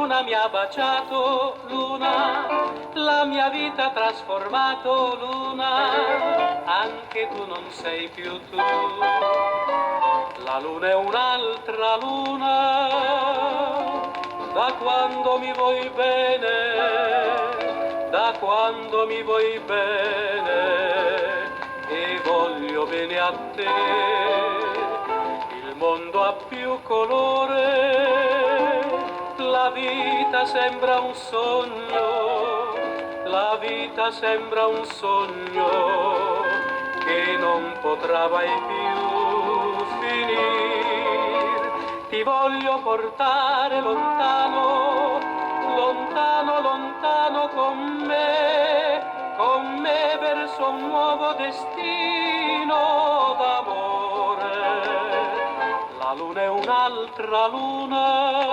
luna mi ha baciato, luna, la mia vita ha trasformato, luna, anche tu non sei più tu. La luna è un'altra luna, da quando mi vuoi bene, da quando mi vuoi bene, e voglio bene a te. Il mondo ha più colore, la vita sembra un sogno, la vita sembra un sogno che non potrà mai più finire. Ti voglio portare lontano, lontano, lontano con me verso un nuovo destino d'amore. La luna è un'altra luna,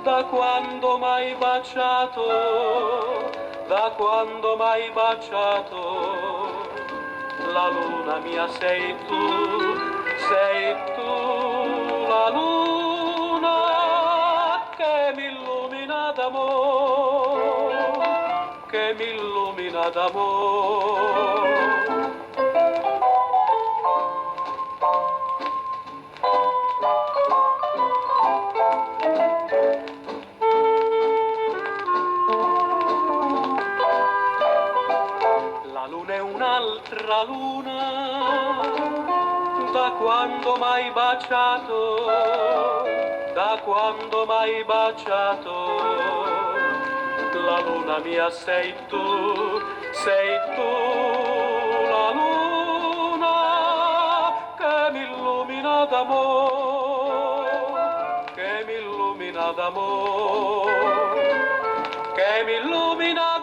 da quando m'hai baciato, da quando m'hai baciato. La luna mia sei tu, la luna che mi illumina d'amore, che mi illumina d'amore. La luna è un'altra luna, da quando m'hai baciato, da quando m'hai baciato. La luna mia sei tu, la luna che mi illumina d'amore, che mi illumina d'amore, che mi illumina